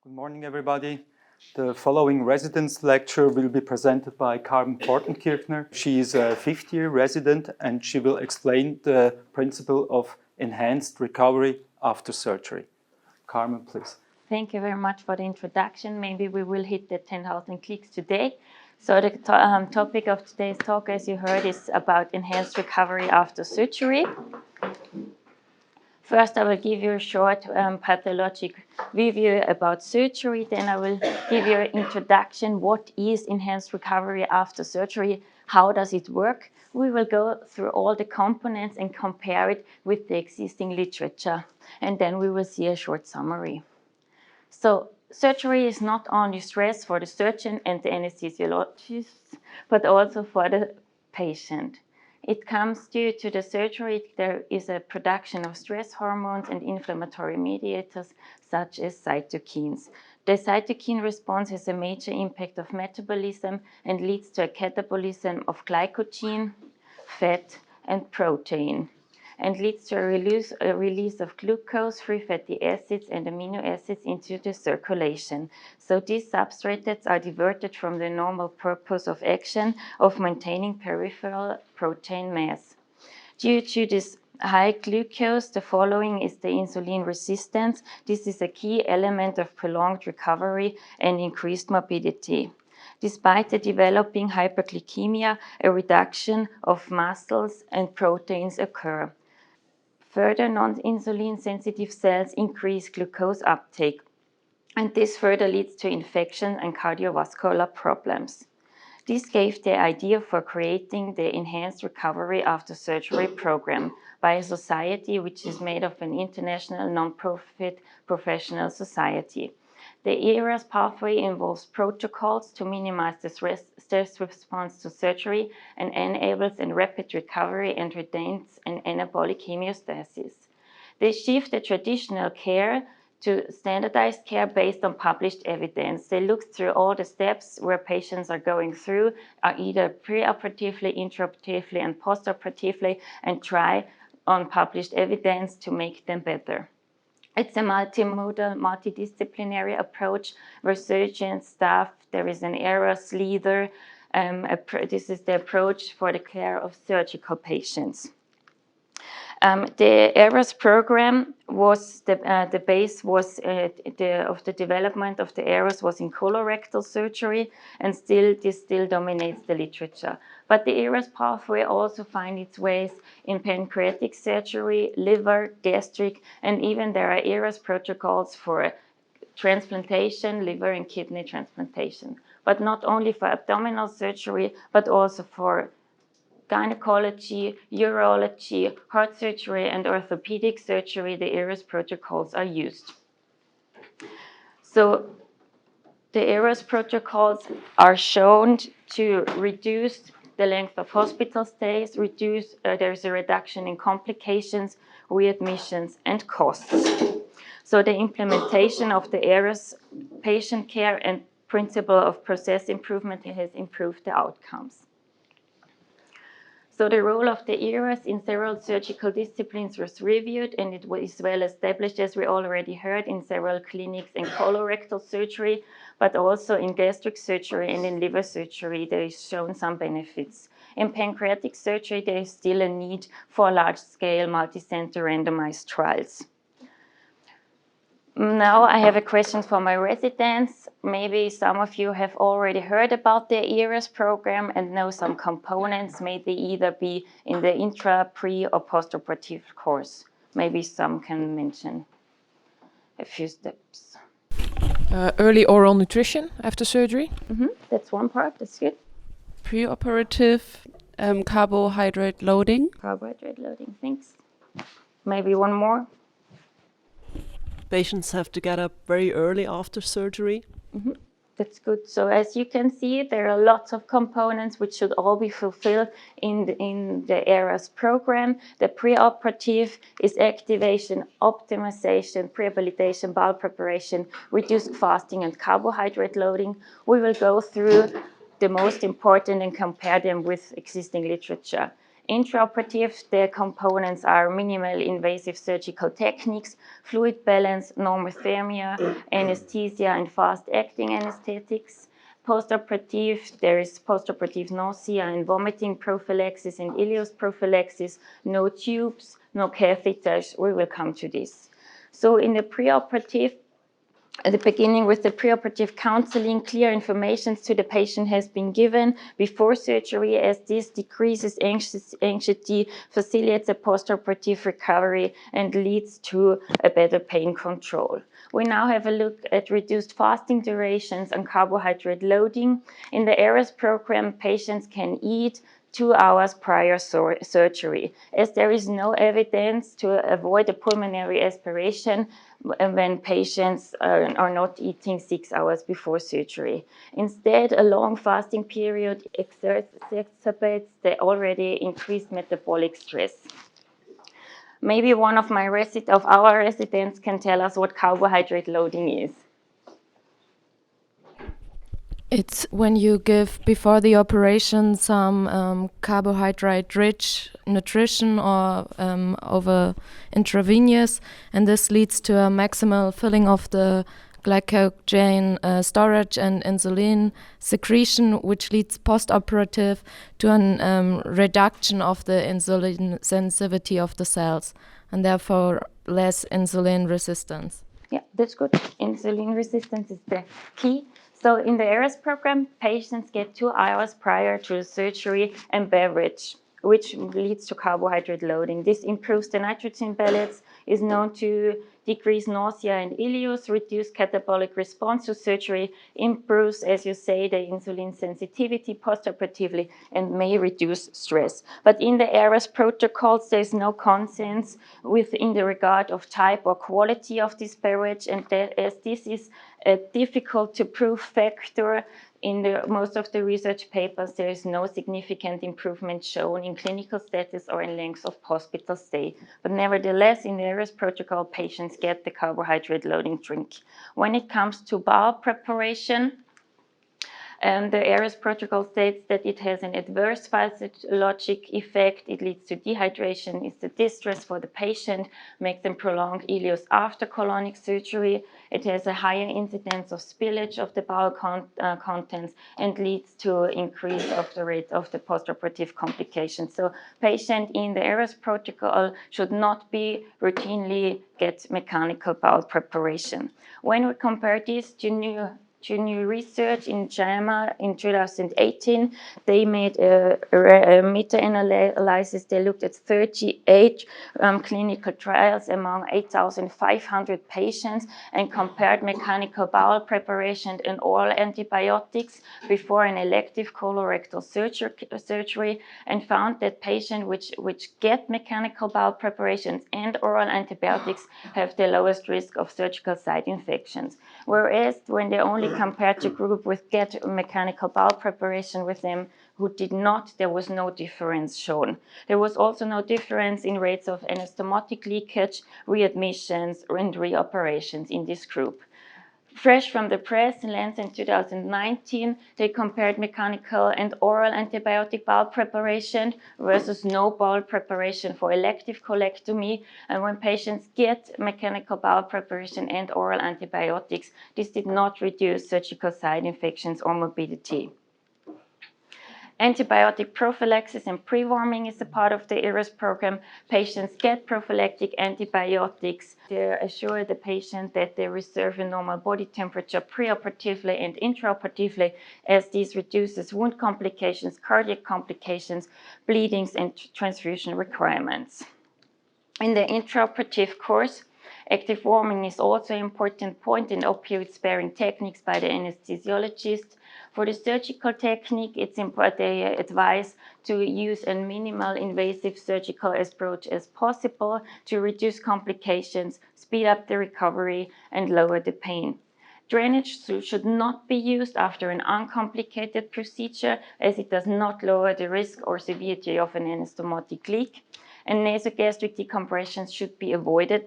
Good morning, everybody. The following residence lecture will be presented by Carmen Portenkirchner. She is a fifth-year resident and she will explain the principle of enhanced recovery after surgery. Carmen, please. Thank you very much for the introduction. Maybe we will hit the 10,000 clicks today. So the topic of today's talk, as you heard, is about enhanced recovery after surgery. First, I will give you a short pathologic review about surgery. Then I will give you an introduction. What is enhanced recovery after surgery? How does it work? We will go through all the components and compare it with the existing literature. And then we will see a short summary. So surgery is not only stress for the surgeon and the anesthesiologist, but also for the patient. It comes due to the surgery. There is a production of stress hormones and inflammatory mediators such as cytokines. The cytokine response has a major impact of metabolism and leads to a catabolism of glycogen, fat, and protein, and leads to a release of glucose, free fatty acids, and amino acids into the circulation. So these substrates are diverted from the normal purpose of action of maintaining peripheral protein mass. Due to this high glucose, the following is the insulin resistance. This is a key element of prolonged recovery and increased morbidity. Despite the developing hyperglycemia, a reduction of muscles and proteins occur. Further, non-insulin sensitive cells increase glucose uptake, and this further leads to infection and cardiovascular problems. This gave the idea for creating the Enhanced Recovery After Surgery program by a society which is made of an international non-profit professional society. The ERAS pathway involves protocols to minimize the stress response to surgery and enables a rapid recovery and retains an anabolic homeostasis. They shift the traditional care to standardized care based on published evidence. They look through all the steps where patients are going through, are either preoperatively, intraoperatively, and postoperatively, and try on published evidence to make them better. It's a multimodal, multidisciplinary approach where surgeons, staff, there is an ERAS leader. This is the approach for the care of surgical patients. The ERAS program was the base was of the development of the ERAS was in colorectal surgery, and this still dominates the literature. But the ERAS pathway also finds its ways in pancreatic surgery, liver, gastric, and even there are ERAS protocols for transplantation, liver and kidney transplantation. But not only for abdominal surgery, but also for gynecology, urology, heart surgery, and orthopedic surgery, the ERAS protocols are used. So the ERAS protocols are shown to reduce the length of hospital stays, there's a reduction in complications, readmissions, and costs. So the implementation of the ERAS patient care and principle of process improvement has improved the outcomes. So the role of the ERAS in several surgical disciplines was reviewed, and it was well established, as we already heard, in several clinics in colorectal surgery, but also in gastric surgery and in liver surgery. There is shown some benefits. In pancreatic surgery, there is still a need for large-scale, multi-center randomized trials. Now I have a question for my residents. Maybe some of you have already heard about the ERAS program and know some components. May they either be in the intra, pre, or postoperative course. Maybe some can mention a few steps. Early oral nutrition after surgery. That's one part, that's good. Preoperative carbohydrate loading. Carbohydrate loading, thanks. Maybe one more. Patients have to get up very early after surgery. That's good. So as you can see, there are lots of components which should all be fulfilled in the ERAS program. The preoperative is activation, optimization, rehabilitation, bowel preparation, reduced fasting, and carbohydrate loading. We will go through the most important and compare them with existing literature. Intraoperative, the components are minimal invasive surgical techniques, fluid balance, normothermia, anesthesia, and fast-acting anesthetics. Postoperative, there is postoperative nausea and vomiting prophylaxis and ileus prophylaxis, no tubes, no catheters. We will come to this. So in the preoperative, at the beginning with the preoperative counseling, clear information to the patient has been given before surgery, as this decreases anxiety, facilitates a postoperative recovery, and leads to a better pain control. We now have a look at reduced fasting durations and carbohydrate loading. In the ERAS program, patients can eat 2 hours prior surgery, as there is no evidence to avoid a pulmonary aspiration when patients are not eating 6 hours before surgery. Instead, a long fasting period exacerbates the already increased metabolic stress. Maybe one of our residents can tell us what carbohydrate loading is. It's when you give before the operation some carbohydrate-rich nutrition or over intravenous, and this leads to a maximal filling of the glycogen storage and insulin secretion, which leads post-operative to a reduction of the insulin sensitivity of the cells, and therefore less insulin resistance. Yeah, that's good. Insulin resistance is the key. So in the ERAS program, patients get 2 hours prior to surgery and beverage, which leads to carbohydrate loading. This improves the nitrogen balance, is known to decrease nausea and ileus, reduce catabolic response to surgery, improves, as you say, the insulin sensitivity postoperatively, and may reduce stress. But in the ERAS protocols, there is no consensus in the regard of type or quality of this beverage, and as this is a difficult to prove factor, in most of the research papers, there is no significant improvement shown in clinical status or in length of hospital stay. But nevertheless, in the ERAS protocol, patients get the carbohydrate loading drink. When it comes to bowel preparation, the ERAS protocol states that it has an adverse physiologic effect. It leads to dehydration, is the distress for the patient, makes them prolonged ileus after colonic surgery. It has a higher incidence of spillage of the bowel contents and leads to increase of the rate of the postoperative complications. So patient in the ERAS protocol should not be routinely get mechanical bowel preparation. When we compare this to new research in JAMA in 2018, they made a meta-analysis. They looked at 38 clinical trials among 8,500 patients and compared mechanical bowel preparation and oral antibiotics before an elective colorectal surgery, and found that patients which get mechanical bowel preparations and oral antibiotics have the lowest risk of surgical site infections. Whereas when they only compared to group with get mechanical bowel preparation with them who did not, there was no difference shown. There was also no difference in rates of anastomotic leakage, readmissions, and reoperations in this group. Fresh from the press in Lancet in 2019, they compared mechanical and oral antibiotic bowel preparation versus no bowel preparation for elective colectomy. And when patients get mechanical bowel preparation and oral antibiotics, this did not reduce surgical site infections or morbidity. Antibiotic prophylaxis and pre-warming is a part of the ERAS program. Patients get prophylactic antibiotics to assure the patient that they reserve a normal body temperature preoperatively and intraoperatively, as this reduces wound complications, cardiac complications, bleedings, and transfusion requirements. In the intraoperative course, active warming is also an important point in opioid-sparing techniques by the anesthesiologist. For the surgical technique, it's important they advise to use a minimal invasive surgical approach as possible to reduce complications, speed up the recovery, and lower the pain. Drainage should not be used after an uncomplicated procedure, as it does not lower the risk or severity of an anastomotic leak. And nasogastric decompressions should be avoided,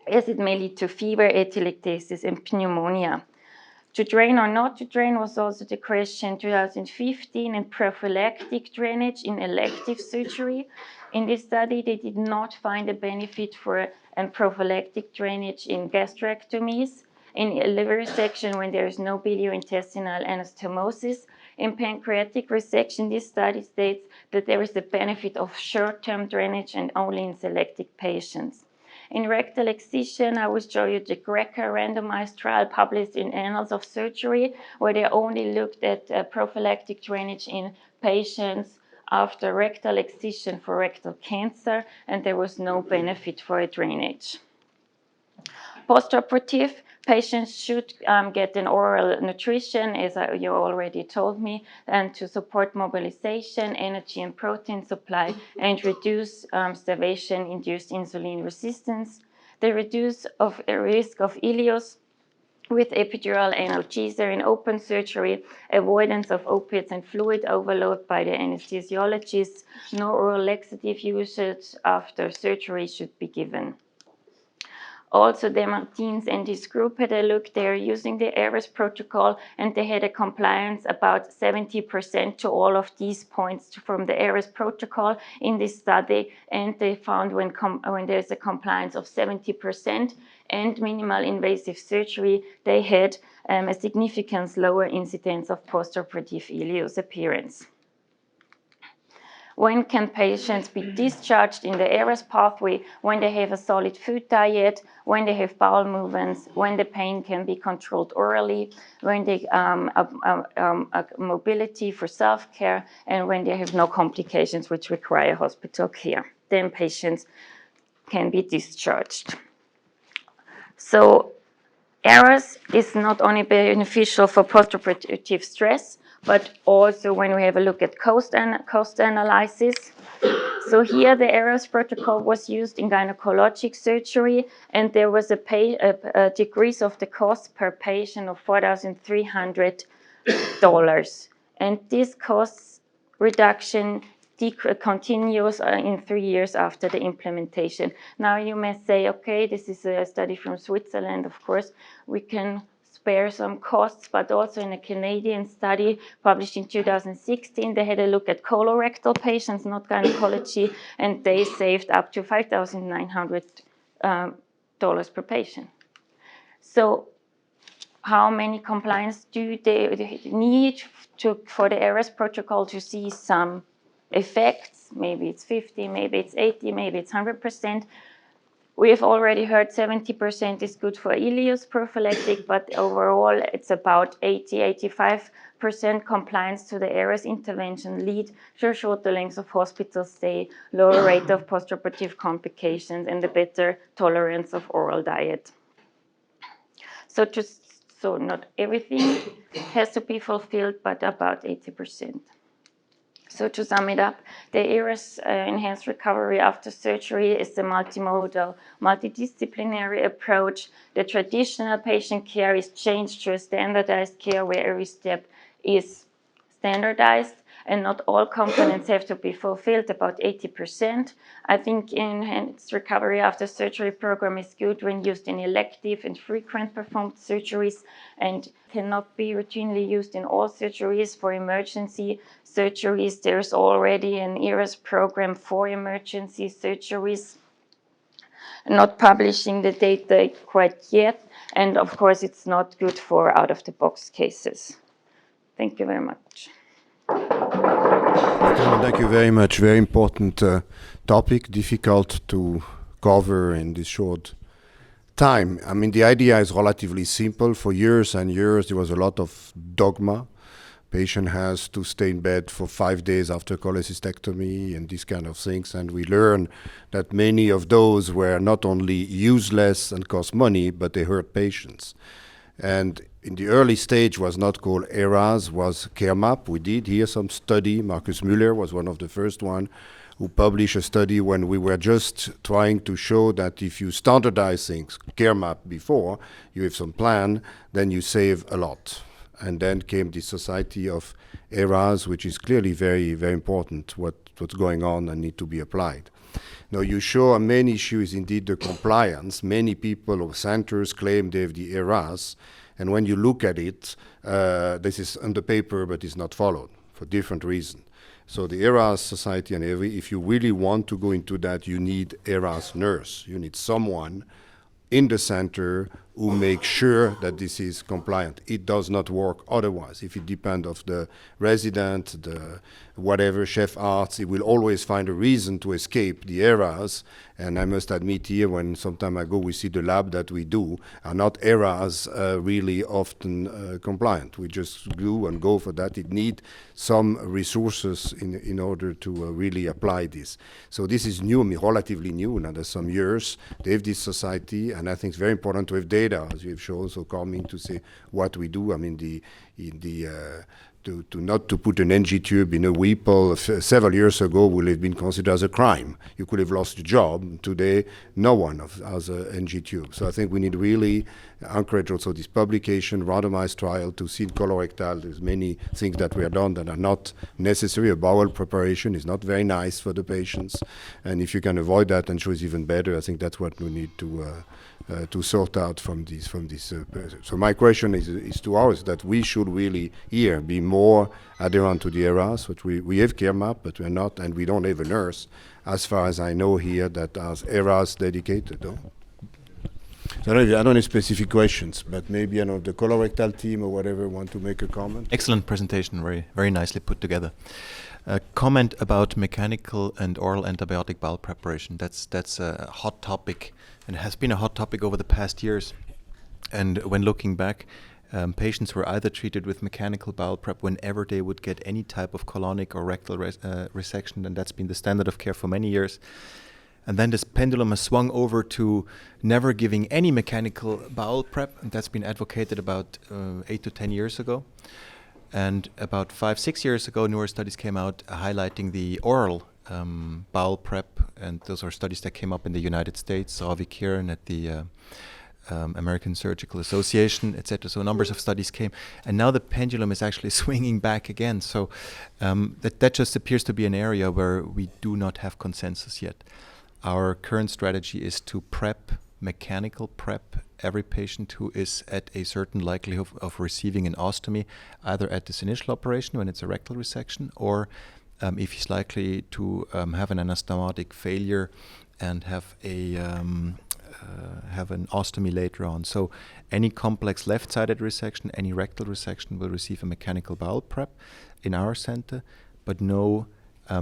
as it may lead to fever, atelectasis, and pneumonia. To drain or not to drain was also the question 2015, and prophylactic drainage in elective surgery. In this study, they did not find a benefit for prophylactic drainage in gastrectomies, in liver resection when there is no biliointestinal anastomosis. In pancreatic resection, this study states that there is a benefit of short-term drainage and only in selected patients. In rectal excision, I will show you the Greca randomized trial published in Annals of Surgery, where they only looked at prophylactic drainage in patients after rectal excision for rectal cancer, and there was no benefit for a drainage. Postoperative, patients should get an oral nutrition, as you already told me, and to support mobilization, energy and protein supply, and reduce starvation-induced insulin resistance. The reduce of a risk of ileus with epidural analgesia in open surgery, avoidance of opiates and fluid overload by the anesthesiologist, no oral laxative usage after surgery should be given. Also, Demartins and his group had a look. They're using the ERAS protocol, and they had a compliance about 70% to all of these points from the ERAS protocol in this study. And they found when there's a compliance of 70% and minimal invasive surgery, they had a significantly lower incidence of postoperative ileus appearance. When can patients be discharged in the ERAS pathway? When they have a solid food diet, when they have bowel movements, when the pain can be controlled orally, when they mobility for self-care, and when they have no complications which require hospital care. Then patients can be discharged. So ERAS is not only beneficial for postoperative stress, but also when we have a look at cost analysis. So here the ERAS protocol was used in gynecologic surgery, and there was a decrease of the cost per patient of $4,300. And this cost reduction continues in 3 years after the implementation. Now you may say, okay, this is a study from Switzerland, of course, we can spare some costs, but also in a Canadian study published in 2016, they had a look at colorectal patients, not gynecology, and they saved up to $5,900 per patient. So how many compliance do they need for the ERAS protocol to see some effects? Maybe it's 50, maybe it's 80, maybe it's 100%. We have already heard 70% is good for ileus prophylactic, but overall it's about 80-85% compliance to the ERAS intervention lead to shorter lengths of hospital stay, lower rate of postoperative complications, and a better tolerance of oral diet. So not everything has to be fulfilled, but about 80%. So to sum it up, the ERAS enhanced recovery after surgery is a multimodal, multidisciplinary approach. The traditional patient care is changed to a standardized care where every step is standardized and not all components have to be fulfilled, about 80%. I think enhanced recovery after surgery program is good when used in elective and frequent performed surgeries and cannot be routinely used in all surgeries. For emergency surgeries, there's already an ERAS program for emergency surgeries. Not publishing the data quite yet, and of course it's not good for out-of-the-box cases. Thank you very much. Thank you very much. Very important topic, difficult to cover in this short time. I mean, the idea is relatively simple. For years and years, there was a lot of dogma. Patient has to stay in bed for 5 days after cholecystectomy and these kind of things. And we learn that many of those were not only useless and cost money, but they hurt patients. And in the early stage was not called ERAS, was CareMap. We did here some study. Markus Müller was one of the first one who published a study when we were just trying to show that if you standardize things, CareMap before, you have some plan, then you save a lot. And then came the Society of ERAS, which is clearly very, very important, what's going on and need to be applied. Now, you show a main issue is indeed the compliance. Many people or centers claim they have the ERAS, and when you look at it, this is on the paper, but it's not followed for different reasons. So the ERAS Society, and if you really want to go into that, you need ERAS nurse. You need someone in the center who makes sure that this is compliant. It does not work otherwise. If it depends on the resident, the whatever, chef arts, it will always find a reason to escape the ERAS. And I must admit here, when sometime I go, we see the lab that we do are not ERAS really often compliant. We just do and go for that. It needs some resources in order to really apply this. So this is new, relatively new, now there's some years. They have this society, and I think it's very important to have data, as you have shown, so coming to say what we do. I mean, to not to put an NG tube in a Whipple several years ago would have been considered as a crime. You could have lost your job. Today, no one has an NG tube. So I think we need really encourage also this publication, randomized trial to see in colorectal. There's many things that were done that are not necessary. A bowel preparation is not very nice for the patients. And if you can avoid that and show it's even better, I think that's what we need to sort out from this. So my question is to ours that we should really here be more adherent to the ERAS, which we have CareMap, but we're not, and we don't have a nurse, as far as I know here, that has ERAS dedicated. No? So I don't have specific questions, but maybe the colorectal team or whatever want to make a comment. Excellent presentation, very, very nicely put together. A comment about mechanical and oral antibiotic bowel preparation. That's a hot topic, and it has been a hot topic over the past years. And when looking back, patients were either treated with mechanical bowel prep whenever they would get any type of colonic or rectal resection, and that's been the standard of care for many years. And then this pendulum has swung over to never giving any mechanical bowel prep, and that's been advocated about 8 to 10 years ago. And about 5-6 years ago, newer studies came out highlighting the oral bowel prep, and those are studies that came up in the United States, Ravi Kiran at the American Surgical Association, etc. So numbers of studies came, and now the pendulum is actually swinging back again. So that just appears to be an area where we do not have consensus yet. Our current strategy is to mechanical prep every patient who is at a certain likelihood of receiving an ostomy, either at this initial operation when it's a rectal resection, or if he's likely to have an anastomotic failure and have an ostomy later on. So any complex left-sided resection, any rectal resection will receive a mechanical bowel prep in our center, but no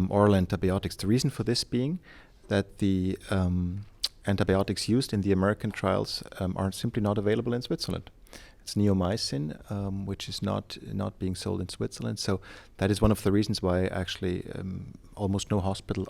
oral antibiotics. The reason for this being that the antibiotics used in the American trials are simply not available in Switzerland. It's neomycin, which is not being sold in Switzerland. So that is one of the reasons why actually almost no hospital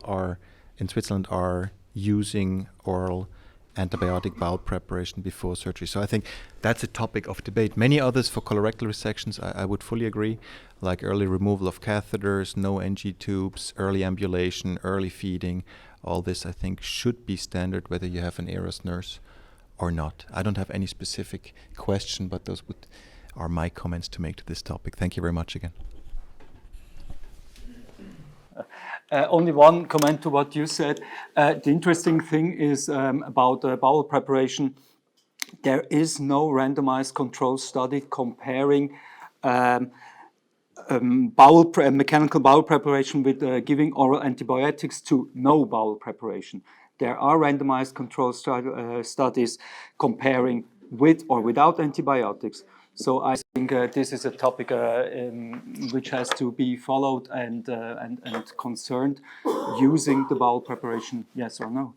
in Switzerland are using oral antibiotic bowel preparation before surgery. So I think that's a topic of debate. Many others for colorectal resections, I would fully agree, like early removal of catheters, no NG tubes, early ambulation, early feeding. All this, I think, should be standard whether you have an ERAS nurse or not. I don't have any specific question, but those are my comments to make to this topic. Thank you very much again. Only one comment to what you said. The interesting thing is about bowel preparation. There is no randomized control study comparing mechanical bowel preparation with giving oral antibiotics to no bowel preparation. There are randomized control studies comparing with or without antibiotics. So I think this is a topic which has to be followed and concerned using the bowel preparation, yes or no?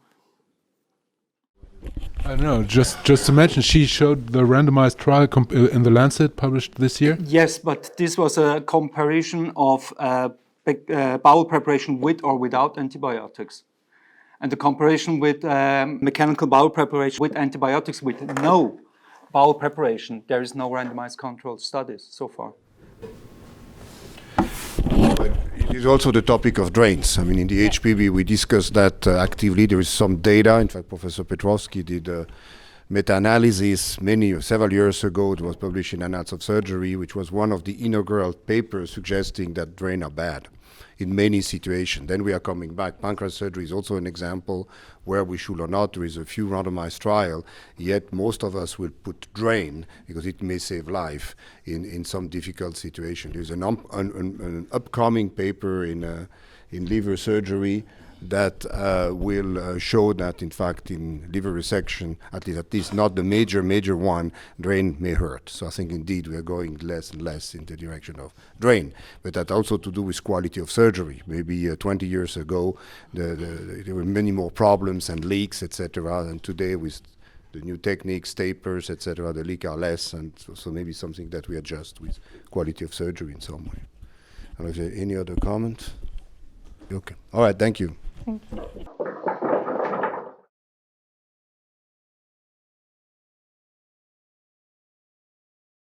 I don't know, just to mention, she showed the randomized trial in the Lancet published this year? Yes, but this was a comparison of bowel preparation with or without antibiotics. And the comparison with mechanical bowel preparation with antibiotics with no bowel preparation, there is no randomized controlled studies so far. But it is also the topic of drains. I mean, in the HPV, we discussed that actively. There is some data. In fact, Professor Petrovsky did a meta-analysis several years ago. It was published in Annals of Surgery, which was one of the inaugural papers suggesting that drains are bad. in many situations. Then we are coming back. Pancreas surgery is also an example where we should or not. There is a few randomized trial, yet most of us will put drain because it may save life in some difficult situation. There's an upcoming paper in liver surgery that will show that, in fact, in liver resection, at least not the major one, drain may hurt. So I think indeed we are going less and less in the direction of drain. But that also to do with quality of surgery. Maybe 20 years ago, there were many more problems and leaks, etc. And today with the new techniques, tapers, etc., the leak are less, and so maybe something that we adjust with quality of surgery in some way. And is there any other comment? Okay. All right. Thank you. Thank you.